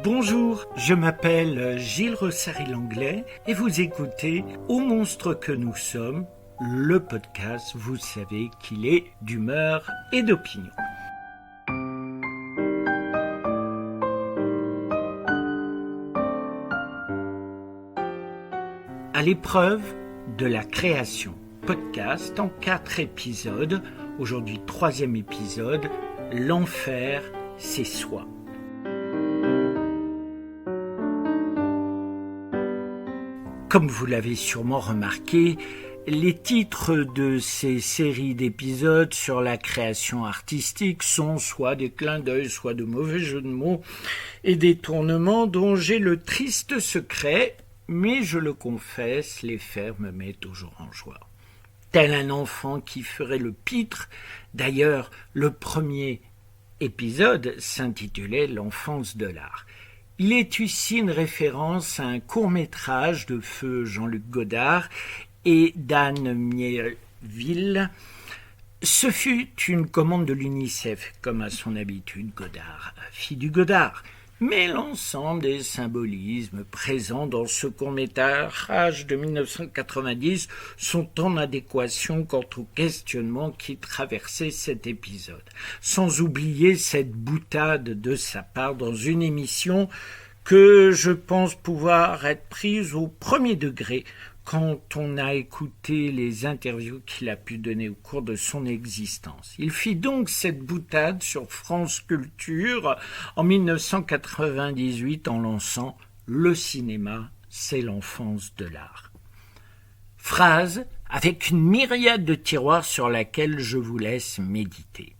Bonjour, je m'appelle Gilles Rossary-Langlais et vous écoutez Au monstre que nous sommes, le podcast, vous savez qu'il est d'humeur et d'opinion. À l'épreuve de la création, podcast en 4 épisodes, aujourd'hui 3e épisode, l'enfer c'est soi. Comme vous l'avez sûrement remarqué, les titres de ces séries d'épisodes sur la création artistique sont soit des clins d'œil, soit de mauvais jeux de mots et détournements dont j'ai le triste secret, mais je le confesse, les faire me met toujours en joie. Tel un enfant qui ferait le pitre, d'ailleurs le premier épisode s'intitulait « L'enfance de l'art ». Il est ici une référence à un court-métrage de feu Jean-Luc Godard et d'Anne Miéville. Ce fut une commande de l'UNICEF, comme à son habitude Godard fit du Godard. Mais l'ensemble des symbolismes présents dans ce court-métrage de 1990 sont en adéquation quant au questionnement qui traversait cet épisode. Sans oublier cette boutade de sa part dans une émission que je pense pouvoir être prise au premier degré quand on a écouté les interviews qu'il a pu donner au cours de son existence. Il fit donc cette boutade sur France Culture en 1998 en lançant « Le cinéma, c'est l'enfance de l'art ». Phrase avec une myriade de tiroirs sur laquelle je vous laisse méditer.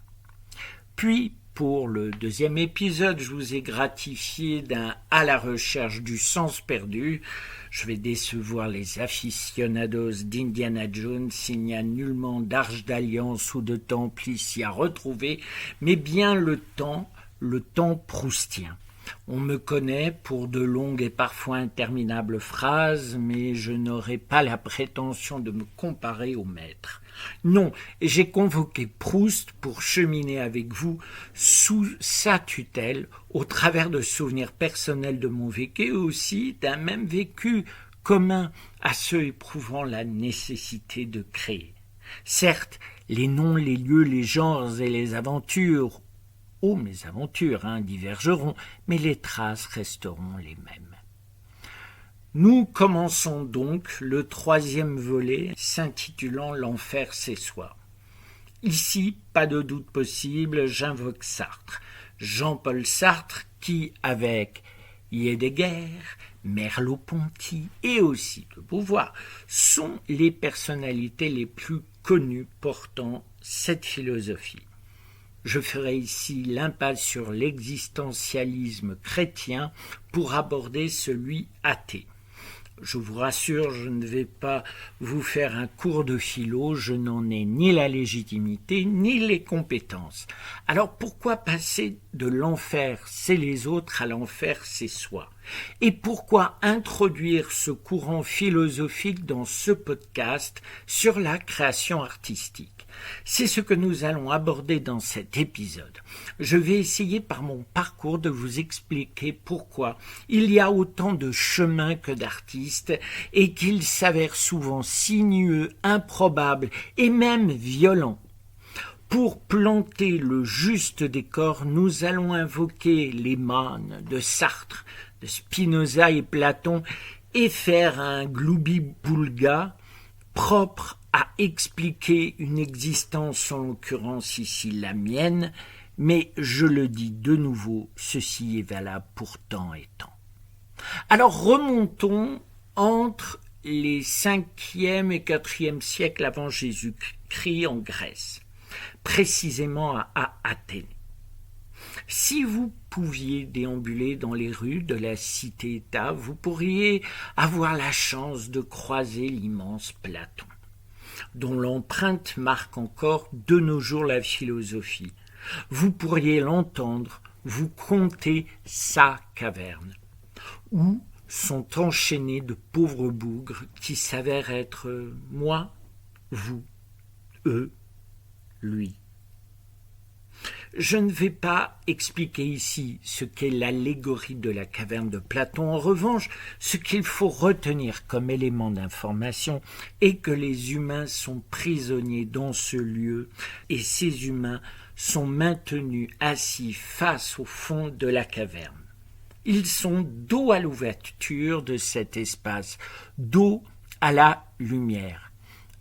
Puis, pour le 2e épisode, je vous ai gratifié d'un « À la recherche du sens perdu ». Je vais décevoir les aficionados d'Indiana Jones, il n'y a nullement d'arche d'alliance ou de temple ici à retrouver, mais bien le temps proustien. On me connaît pour de longues et parfois interminables phrases, mais je n'aurai pas la prétention de me comparer au maître. Non, j'ai convoqué Proust pour cheminer avec vous sous sa tutelle, au travers de souvenirs personnels de mon vécu et aussi d'un même vécu commun à ceux éprouvant la nécessité de créer. Certes, les noms, les lieux, les genres et les aventures, mes aventures, divergeront, mais les traces resteront les mêmes. Nous commençons donc le 3e volet s'intitulant « L'enfer c'est soi ». Ici, pas de doute possible, j'invoque Sartre. Jean-Paul Sartre qui, avec Heidegger, Merleau-Ponty et aussi de Beauvoir, sont les personnalités les plus connues portant cette philosophie. Je ferai ici l'impasse sur l'existentialisme chrétien pour aborder celui athée. Je vous rassure, je ne vais pas vous faire un cours de philo, je n'en ai ni la légitimité ni les compétences. Alors pourquoi passer de l'enfer c'est les autres à l'enfer c'est soi? Et pourquoi introduire ce courant philosophique dans ce podcast sur la création artistique? C'est ce que nous allons aborder dans cet épisode. Je vais essayer par mon parcours de vous expliquer pourquoi il y a autant de chemins que d'artistes et qu'ils s'avèrent souvent sinueux, improbables et même violents. Pour planter le juste décor, nous allons invoquer les mânes de Sartre, de Spinoza et Platon et faire un gloubi-boulga propre à expliquer une existence, en l'occurrence ici la mienne, mais je le dis de nouveau, ceci est valable pour temps et temps. Alors remontons entre les 5e et 4e siècles avant Jésus-Christ en Grèce, précisément à Athènes. Si vous pouviez déambuler dans les rues de la cité-État, vous pourriez avoir la chance de croiser l'immense Platon, dont l'empreinte marque encore de nos jours la philosophie. Vous pourriez l'entendre vous conter sa caverne, où sont enchaînés de pauvres bougres qui s'avèrent être moi, vous, eux, lui. Je ne vais pas expliquer ici ce qu'est l'allégorie de la caverne de Platon. En revanche, ce qu'il faut retenir comme élément d'information est que les humains sont prisonniers dans ce lieu et ces humains sont maintenus assis face au fond de la caverne. Ils sont dos à l'ouverture de cet espace, dos à la lumière.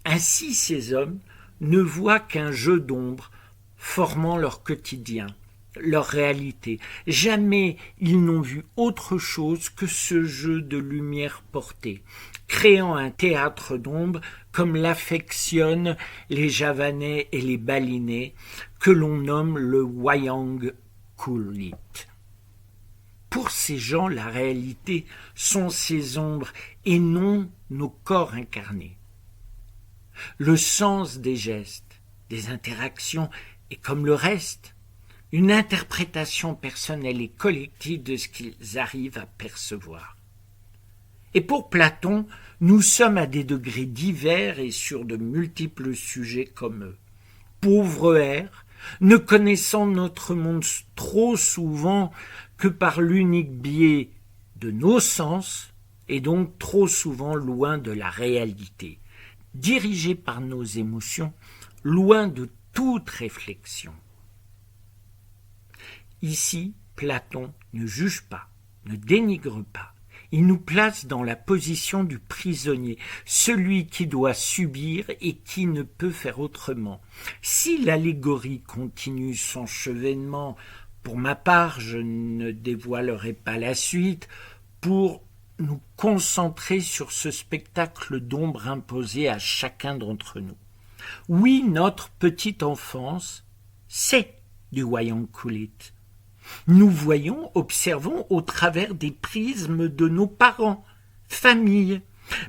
Ainsi, ces hommes ne voient qu'un jeu d'ombre formant leur quotidien, leur réalité. Jamais ils n'ont vu autre chose que ce jeu de lumière portée, créant un théâtre d'ombre comme l'affectionnent les Javanais et les Balinais, que l'on nomme le Wayang Kulit. Pour ces gens, la réalité sont ces ombres et non nos corps incarnés. Le sens des gestes, des interactions est comme le reste, une interprétation personnelle et collective de ce qu'ils arrivent à percevoir. Et pour Platon, nous sommes à des degrés divers et sur de multiples sujets comme eux. Pauvres êtres, ne connaissant notre monde trop souvent que par l'unique biais de nos sens, et donc trop souvent loin de la réalité, dirigés par nos émotions, loin de toute réflexion. Ici, Platon ne juge pas, ne dénigre pas. Il nous place dans la position du prisonnier, celui qui doit subir et qui ne peut faire autrement. Si l'allégorie continue son chevènement, pour ma part, je ne dévoilerai pas la suite, pour nous concentrer sur ce spectacle d'ombre imposé à chacun d'entre nous. Oui, notre petite enfance, c'est du Wayang Kulit. Nous voyons, observons au travers des prismes de nos parents, familles,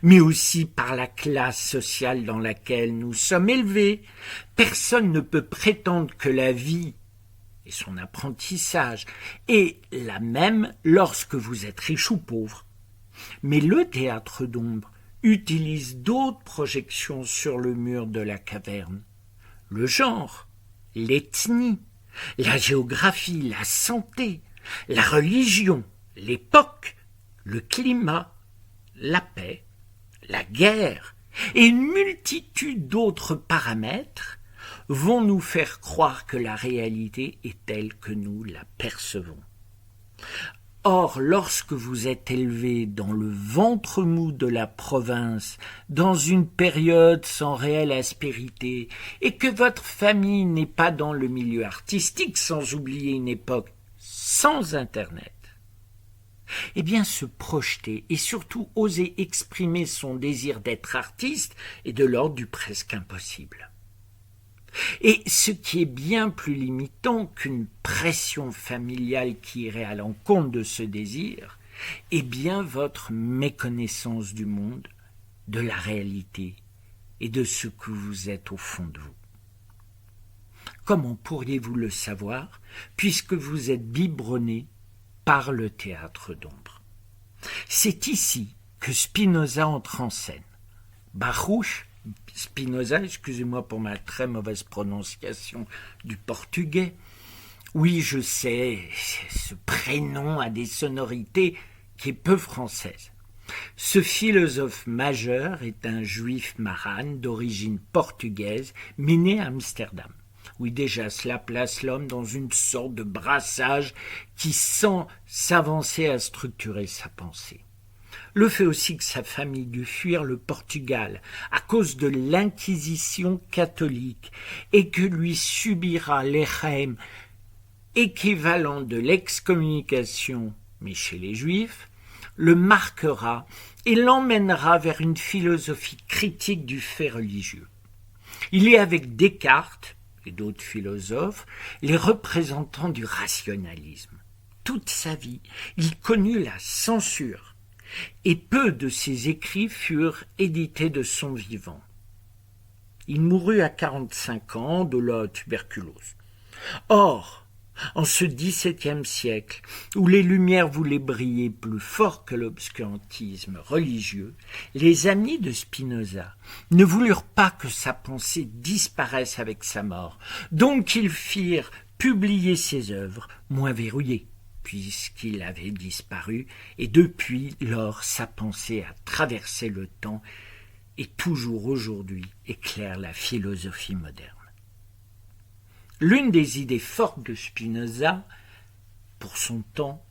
mais aussi par la classe sociale dans laquelle nous sommes élevés. Personne ne peut prétendre que la vie et son apprentissage est la même lorsque vous êtes riche ou pauvre. Mais le théâtre d'ombre utilise d'autres projections sur le mur de la caverne. Le genre, l'ethnie, la géographie, la santé, la religion, l'époque, le climat, la paix, la guerre et une multitude d'autres paramètres vont nous faire croire que la réalité est telle que nous la percevons. Or, lorsque vous êtes élevé dans le ventre mou de la province, dans une période sans réelle aspérité, et que votre famille n'est pas dans le milieu artistique, sans oublier une époque sans Internet, eh bien se projeter et surtout oser exprimer son désir d'être artiste est de l'ordre du presque impossible. Et ce qui est bien plus limitant qu'une pression familiale qui irait à l'encontre de ce désir, est bien votre méconnaissance du monde, de la réalité et de ce que vous êtes au fond de vous. Comment pourriez-vous le savoir, puisque vous êtes biberonné par le théâtre d'ombre? C'est ici que Spinoza entre en scène. Baruch Spinoza, excusez-moi pour ma très mauvaise prononciation du portugais. Oui, je sais, ce prénom a des sonorités qui est peu française. Ce philosophe majeur est un juif marane d'origine portugaise, mais né à Amsterdam. Oui, déjà, cela place l'homme dans une sorte de brassage qui sent s'avancer à structurer sa pensée. Le fait aussi que sa famille dut fuir le Portugal à cause de l'Inquisition catholique et que lui subira l'Echaim, équivalent de l'excommunication, mais chez les Juifs, le marquera et l'emmènera vers une philosophie critique du fait religieux. Il est avec Descartes et d'autres philosophes les représentants du rationalisme. Toute sa vie, il connut la censure. Et peu de ses écrits furent édités de son vivant. Il mourut à 45 ans de la tuberculose. Or, en ce XVIIe siècle, où les Lumières voulaient briller plus fort que l'obscurantisme religieux, les amis de Spinoza ne voulurent pas que sa pensée disparaisse avec sa mort. Donc ils firent publié ses œuvres, moins verrouillées, puisqu'il avait disparu, et depuis lors sa pensée a traversé le temps et toujours aujourd'hui éclaire la philosophie moderne. L'une des idées fortes de Spinoza, pour son temps,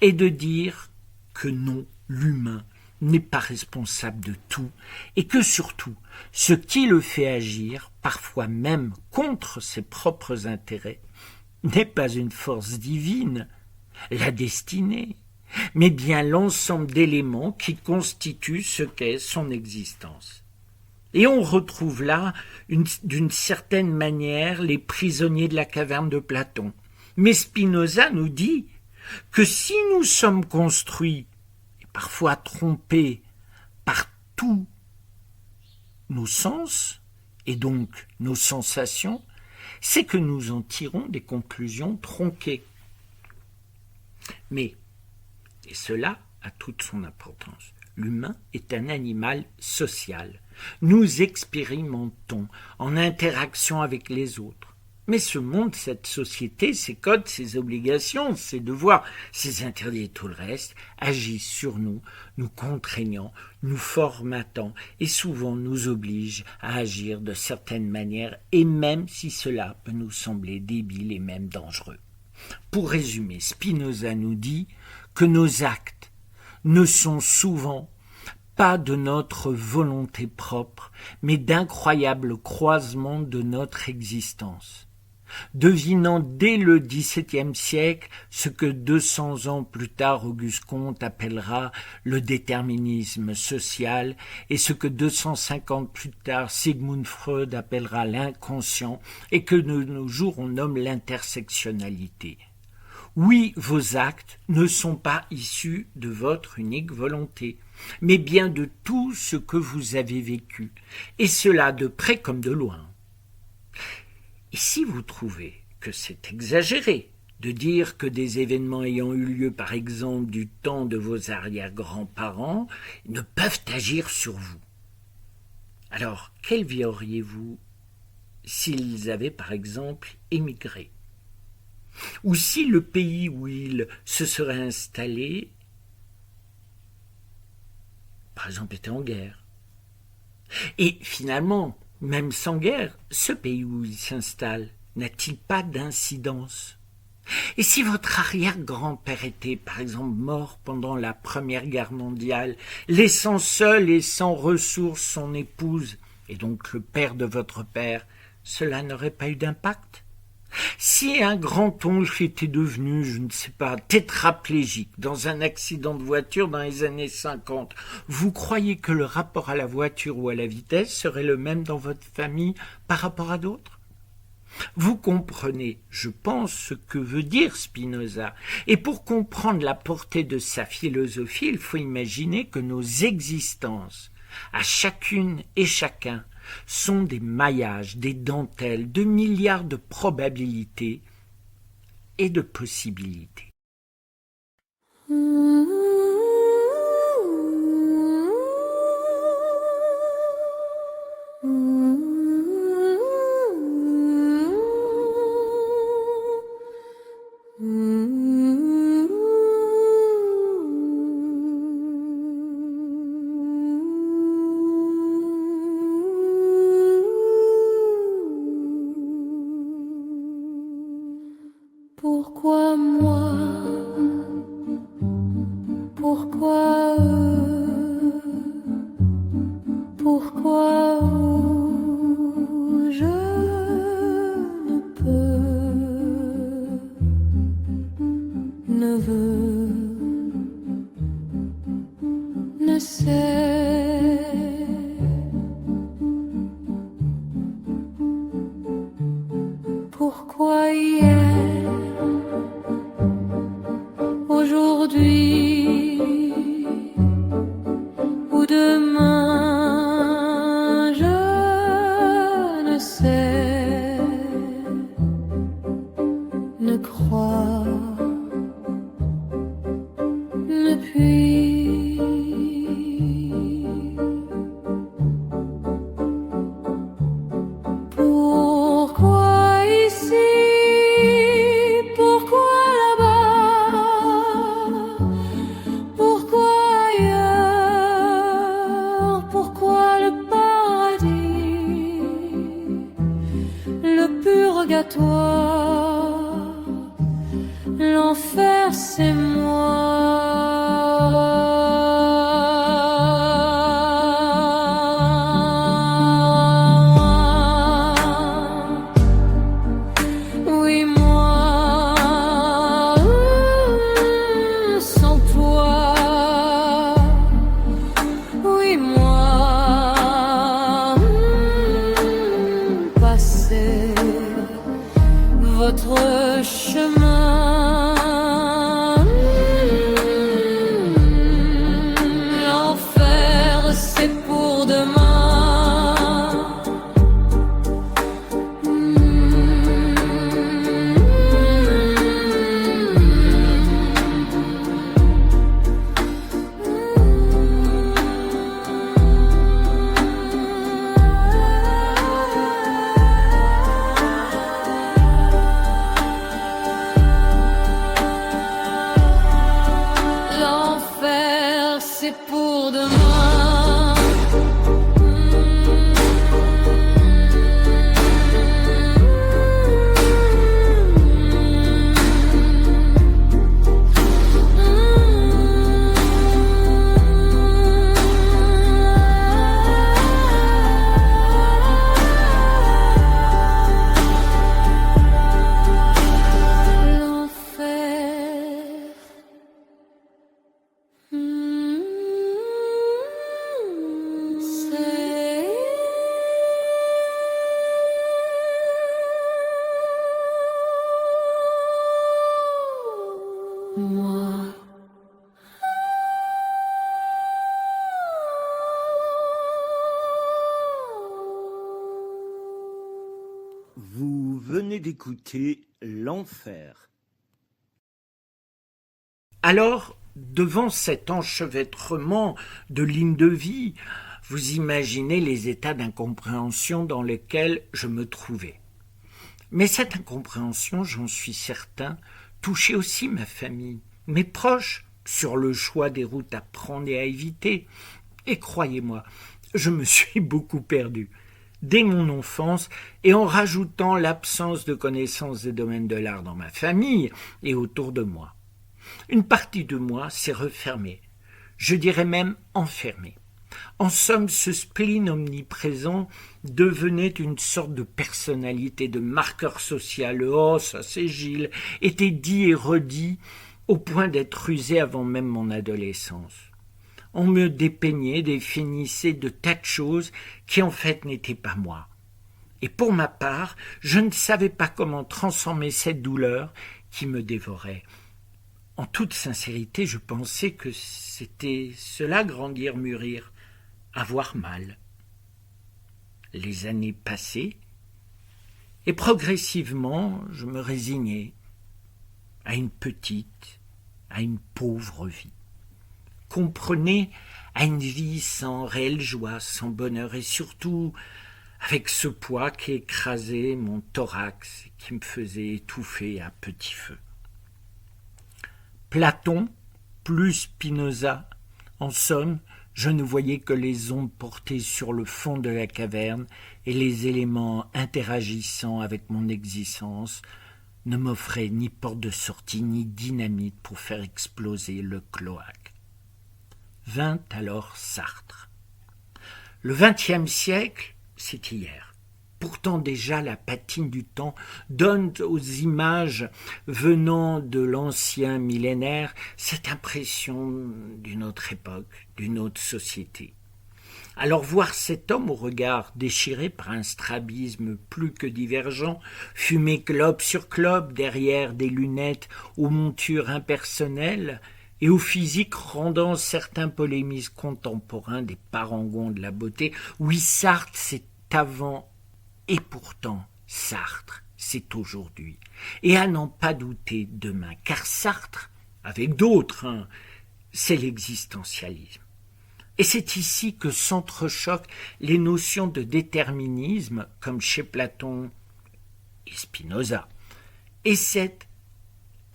est de dire que non, l'humain n'est pas responsable de tout et que surtout, ce qui le fait agir, parfois même contre ses propres intérêts, n'est pas une force divine, la destinée, mais bien l'ensemble d'éléments qui constituent ce qu'est son existence. Et on retrouve là, d'une certaine manière, les prisonniers de la caverne de Platon. Mais Spinoza nous dit que si nous sommes construits, et parfois trompés, par tous nos sens, et donc nos sensations, c'est que nous en tirons des conclusions tronquées. Mais, et cela a toute son importance, l'humain est un animal social. Nous expérimentons en interaction avec les autres. Mais ce monde, cette société, ses codes, ses obligations, ses devoirs, ses interdits et tout le reste agissent sur nous, nous contraignant, nous formatant et souvent nous obligent à agir de certaines manières et même si cela peut nous sembler débile et même dangereux. Pour résumer, Spinoza nous dit que nos actes ne sont souvent pas de notre volonté propre, mais d'incroyables croisements de notre existence. Devinant dès le XVIIe siècle ce que 200 ans plus tard Auguste Comte appellera le déterminisme social et ce que 250 plus tard Sigmund Freud appellera l'inconscient et que de nos jours on nomme l'intersectionnalité. Oui, vos actes ne sont pas issus de votre unique volonté, mais bien de tout ce que vous avez vécu, et cela de près comme de loin. Et si vous trouvez que c'est exagéré de dire que des événements ayant eu lieu, par exemple, du temps de vos arrière-grands-parents, ne peuvent agir sur vous, alors quelle vie auriez-vous s'ils avaient, par exemple, émigré ? Ou si le pays où ils se seraient installés, par exemple, était en guerre. Et finalement, même sans guerre, ce pays où ils s'installent n'a-t-il pas d'incidence ? Et si votre arrière-grand-père était, par exemple, mort pendant la Première Guerre mondiale, laissant seul et sans ressources son épouse, et donc le père de votre père, cela n'aurait pas eu d'impact ? Si un grand-oncle était devenu, je ne sais pas, tétraplégique dans un accident de voiture dans les années 50, vous croyez que le rapport à la voiture ou à la vitesse serait le même dans votre famille par rapport à d'autres ? Vous comprenez, je pense, ce que veut dire Spinoza. Et pour comprendre la portée de sa philosophie, il faut imaginer que nos existences, à chacune et chacun, sont des maillages, des dentelles, de milliards de probabilités et de possibilités. Pourquoi moi? Pourquoi eux? Pourquoi où je ne peux, ne veux, ne sais. Pourquoi hier, aujourd'hui ou demain, je ne sais, ne crois, ne puis. Pourquoi ici? purgatoire, l'enfer c'est moi. Oui, moi, sans toi. Oui, moi, passez votre chemin. L'enfer, c'est pour demain. L'enfer, c'est pour demain. L'enfer. C'est moi. Vous venez d'écouter L'Enfer. Alors, devant cet enchevêtrement de lignes de vie, vous imaginez les états d'incompréhension dans lesquels je me trouvais. Mais cette incompréhension, j'en suis certain, touchait aussi ma famille, mes proches, sur le choix des routes à prendre et à éviter. Et croyez-moi, je me suis beaucoup perdu. Dès mon enfance, et en rajoutant l'absence de connaissance des domaines de l'art dans ma famille et autour de moi. Une partie de moi s'est refermée, je dirais même enfermée. En somme, ce spleen omniprésent devenait une sorte de personnalité, de marqueur social. Oh, ça c'est Gilles, était dit et redit au point d'être usé avant même mon adolescence. On me dépeignait, définissait de tas de choses qui en fait n'étaient pas moi. Et pour ma part, je ne savais pas comment transformer cette douleur qui me dévorait. En toute sincérité, je pensais que c'était cela, grandir, mûrir, avoir mal. Les années passaient, et progressivement, je me résignais à une petite, à une pauvre vie. Comprenez, à une vie sans réelle joie, sans bonheur, et surtout avec ce poids qui écrasait mon thorax, qui me faisait étouffer à petit feu. Platon, plus Spinoza, en somme, je ne voyais que les ombres portées sur le fond de la caverne et les éléments interagissant avec mon existence ne m'offraient ni porte de sortie ni dynamite pour faire exploser le cloaque. Vint alors Sartre. Le XXe siècle, c'est hier. Pourtant déjà la patine du temps donne aux images venant de l'ancien millénaire cette impression d'une autre époque, d'une autre société. Alors voir cet homme au regard déchiré par un strabisme plus que divergent, fumer clope sur clope derrière des lunettes aux montures impersonnelles et au physique rendant certains polémistes contemporains des parangons de la beauté, oui, Sartre, c'est avant. Et pourtant, Sartre, c'est aujourd'hui. Et à n'en pas douter demain, car Sartre, avec d'autres, c'est l'existentialisme. Et c'est ici que s'entrechoquent les notions de déterminisme, comme chez Platon et Spinoza, et cette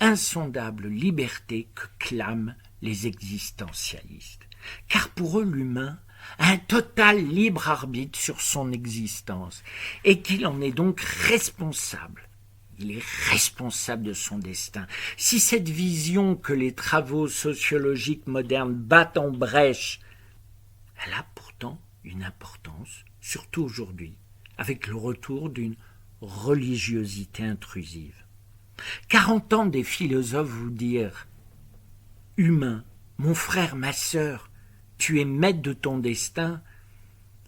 insondable liberté que clament les existentialistes. Car pour eux, l'humain un total libre arbitre sur son existence, et qu'il en est donc responsable. Il est responsable de son destin. Si cette vision que les travaux sociologiques modernes battent en brèche, elle a pourtant une importance, surtout aujourd'hui, avec le retour d'une religiosité intrusive. 40 ans des philosophes vous dire « Humain, mon frère, ma sœur, tu es maître de ton destin »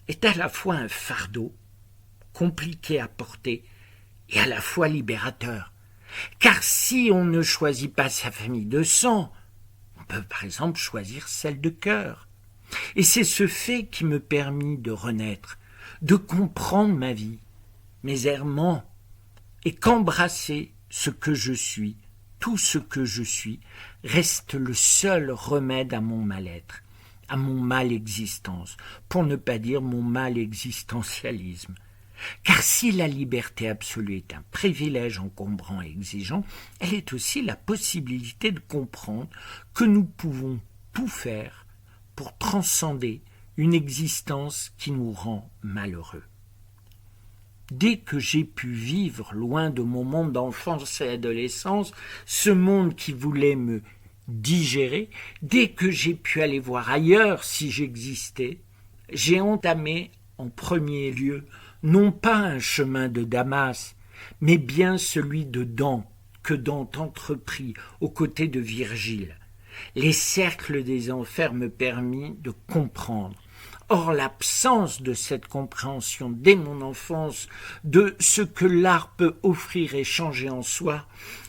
est à la fois un fardeau, compliqué à porter, et à la fois libérateur. Car si on ne choisit pas sa famille de sang, on peut par exemple choisir celle de cœur. Et c'est ce fait qui me permit de renaître, de comprendre ma vie, mes errements, et qu'embrasser ce que je suis, tout ce que je suis, reste le seul remède à mon mal-être, à mon mal-existence, pour ne pas dire mon mal-existentialisme. Car si la liberté absolue est un privilège encombrant et exigeant, elle est aussi la possibilité de comprendre que nous pouvons tout faire pour transcender une existence qui nous rend malheureux. Dès que j'ai pu vivre loin de mon monde d'enfance et adolescence, ce monde qui voulait me digérer, dès que j'ai pu aller voir ailleurs si j'existais, j'ai entamé en premier lieu non pas un chemin de Damas, mais bien celui de Dante, que Dante entreprit aux côtés de Virgile. Les cercles des enfers me permit de comprendre. Or, l'absence de cette compréhension dès mon enfance de ce que l'art peut offrir et changer en soi,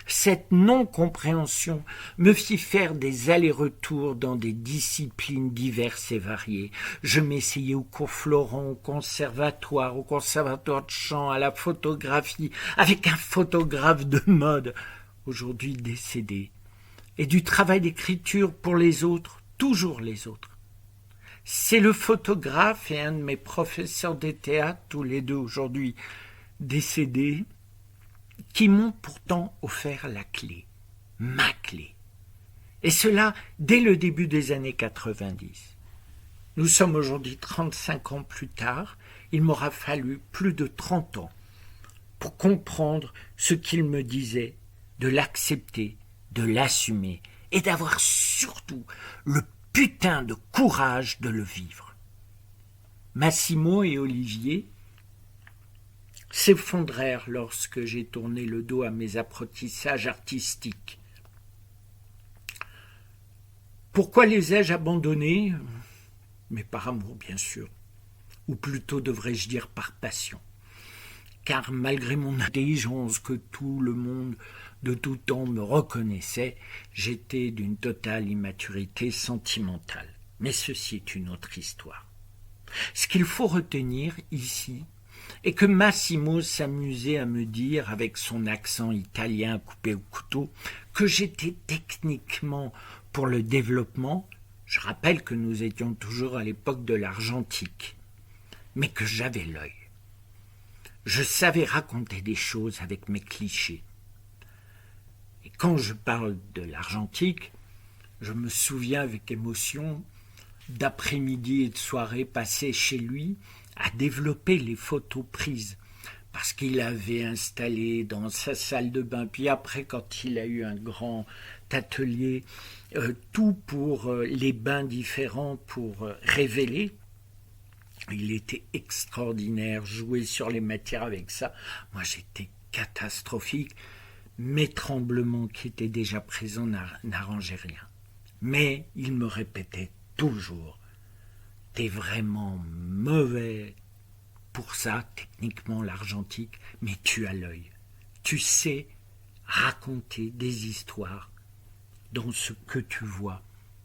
cette non-compréhension me fit faire des allers-retours dans des disciplines diverses et variées. Je m'essayais au cours Florent, au conservatoire de chant, à la photographie, avec un photographe de mode, aujourd'hui décédé, et du travail d'écriture pour les autres, toujours les autres. C'est le photographe et un de mes professeurs de théâtre, tous les deux aujourd'hui décédés, qui m'ont pourtant offert la clé, ma clé. Et cela dès le début des années 90. Nous sommes aujourd'hui 35 ans plus tard, il m'aura fallu plus de 30 ans pour comprendre ce qu'il me disait, de l'accepter, de l'assumer et d'avoir surtout le putain de courage de le vivre. Massimo et Olivier s'effondrèrent lorsque j'ai tourné le dos à mes apprentissages artistiques. Pourquoi les ai-je abandonnés ? Mais par amour, bien sûr, ou plutôt devrais-je dire par passion. Car malgré mon intelligence que tout le monde de tout temps me reconnaissait, j'étais d'une totale immaturité sentimentale. Mais ceci est une autre histoire. Ce qu'il faut retenir ici est que Massimo s'amusait à me dire, avec son accent italien coupé au couteau, que j'étais techniquement pour le développement. Je rappelle que nous étions toujours à l'époque de l'argentique, mais que j'avais l'œil. Je savais raconter des choses avec mes clichés. Et quand je parle de l'argentique, je me souviens avec émotion d'après-midi et de soirées passées chez lui à développer les photos prises, parce qu'il avait installé dans sa salle de bain, puis après quand il a eu un grand atelier, tout pour les bains différents pour révéler. Il était extraordinaire, jouer sur les matières avec ça. Moi, j'étais catastrophique. Mes tremblements qui étaient déjà présents n'arrangeaient rien. Mais il me répétait toujours « T'es vraiment mauvais pour ça, techniquement, l'argentique, mais tu as l'œil. Tu sais raconter des histoires dans ce que tu vois,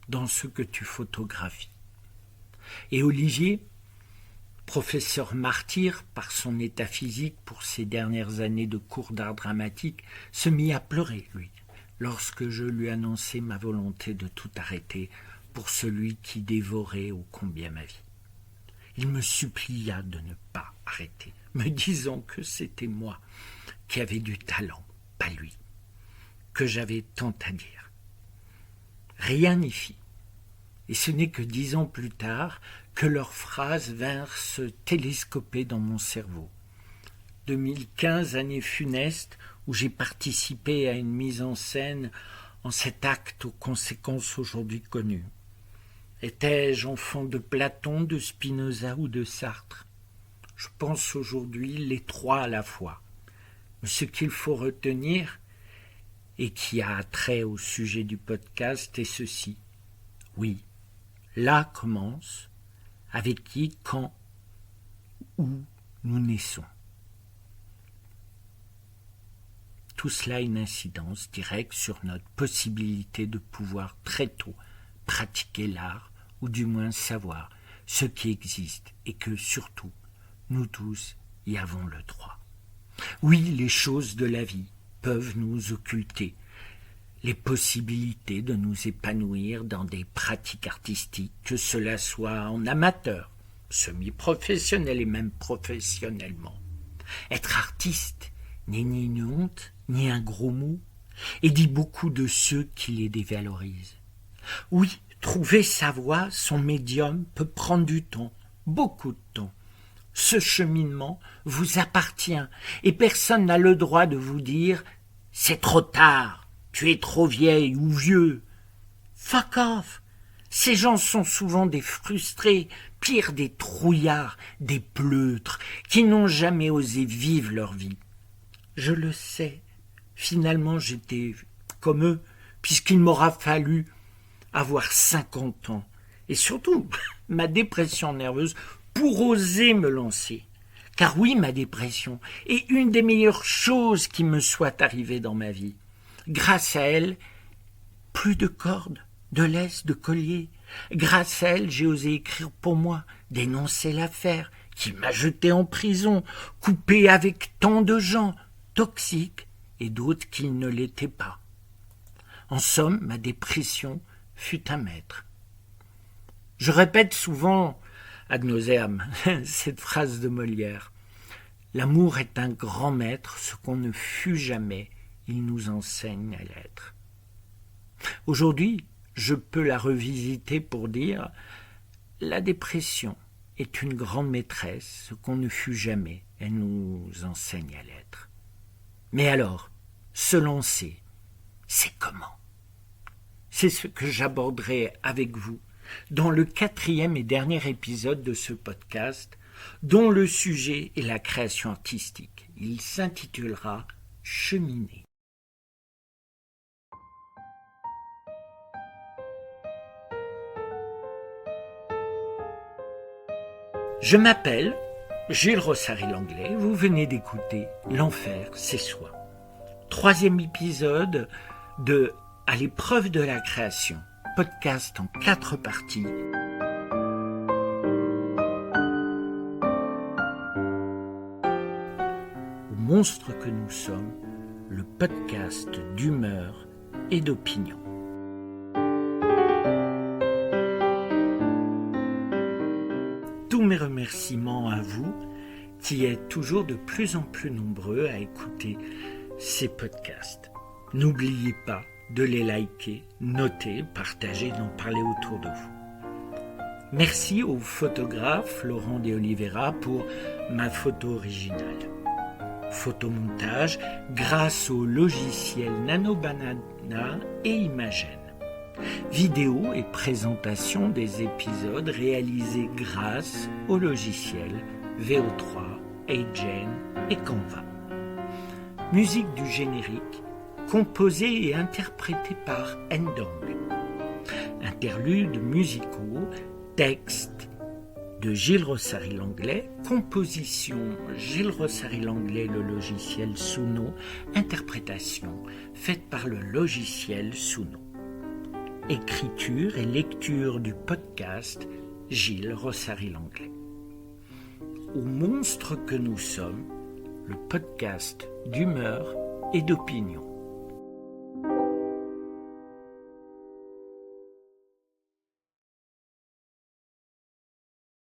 dans ce que tu photographies. » Et Olivier, professeur martyr par son état physique pour ses dernières années de cours d'art dramatique, se mit à pleurer, lui, lorsque je lui annonçai ma volonté de tout arrêter pour celui qui dévorait ô combien ma vie. Il me supplia de ne pas arrêter, me disant que c'était moi qui avais du talent, pas lui, que j'avais tant à dire. Rien n'y fit. Et ce n'est que 10 ans plus tard que leurs phrases vinrent se télescoper dans mon cerveau. 2015, année funeste où j'ai participé à une mise en scène en cet acte aux conséquences aujourd'hui connues. Étais-je enfant de Platon, de Spinoza ou de Sartre? Je pense aujourd'hui les trois à la fois. Mais ce qu'il faut retenir, et qui a trait au sujet du podcast, est ceci. Oui, là commence, avec qui, quand, où nous naissons. Tout cela a une incidence directe sur notre possibilité de pouvoir très tôt pratiquer l'art, ou du moins savoir ce qui existe, et que surtout, nous tous y avons le droit. Oui, les choses de la vie peuvent nous occulter les possibilités de nous épanouir dans des pratiques artistiques, que cela soit en amateur, semi-professionnel et même professionnellement. Être artiste n'est ni une honte, ni un gros mot, et dit beaucoup de ceux qui les dévalorisent. Oui, trouver sa voie, son médium, peut prendre du temps, beaucoup de temps. Ce cheminement vous appartient, et personne n'a le droit de vous dire « c'est trop tard ». Tu es trop vieille ou vieux. Fuck off. Ces gens sont souvent des frustrés, pire des trouillards, des pleutres, qui n'ont jamais osé vivre leur vie. Je le sais. Finalement, j'étais comme eux, puisqu'il m'aura fallu avoir 50 ans. Et surtout, ma dépression nerveuse pour oser me lancer. Car oui, ma dépression est une des meilleures choses qui me soit arrivée dans ma vie. Grâce à elle, plus de cordes, de laisse, de collier. Grâce à elle, j'ai osé écrire pour moi, dénoncer l'affaire qui m'a jeté en prison, coupé avec tant de gens, toxiques et d'autres qui ne l'étaient pas. En somme, ma dépression fut un maître. Je répète souvent, ad nauseam, cette phrase de Molière. L'amour est un grand maître, ce qu'on ne fut jamais. Il nous enseigne à l'être. Aujourd'hui, je peux la revisiter pour dire « La dépression est une grande maîtresse, ce qu'on ne fut jamais, elle nous enseigne à l'être. » Mais alors, se lancer, c'est comment? C'est ce que j'aborderai avec vous dans le 4e et dernier épisode de ce podcast, dont le sujet est la création artistique. Il s'intitulera « Cheminer ». Je m'appelle Gilles Rossary-Langlais, vous venez d'écouter L'Enfer, c'est soi. 3e épisode de À l'épreuve de la création, podcast en 4 parties. Au monstre que nous sommes, le podcast d'humeur et d'opinion. Tous mes remerciements à vous qui êtes toujours de plus en plus nombreux à écouter ces podcasts. N'oubliez pas de les liker, noter, partager, d'en parler autour de vous. Merci au photographe Laurent de Oliveira pour ma photo originale. Photomontage grâce au logiciel Nanobanana et Imagen. Vidéo et présentation des épisodes réalisés grâce au logiciel VO3, Agen et Canva. Musique du générique, composée et interprétée par Ndong. Interludes musicaux, texte de Gilles Rossary-Langlais, composition Gilles Rossary-Langlais, le logiciel Suno, interprétation faite par le logiciel Suno. Écriture et lecture du podcast Gilles Rossary-Langlais. Au monstre que nous sommes, le podcast d'humeur et d'opinion.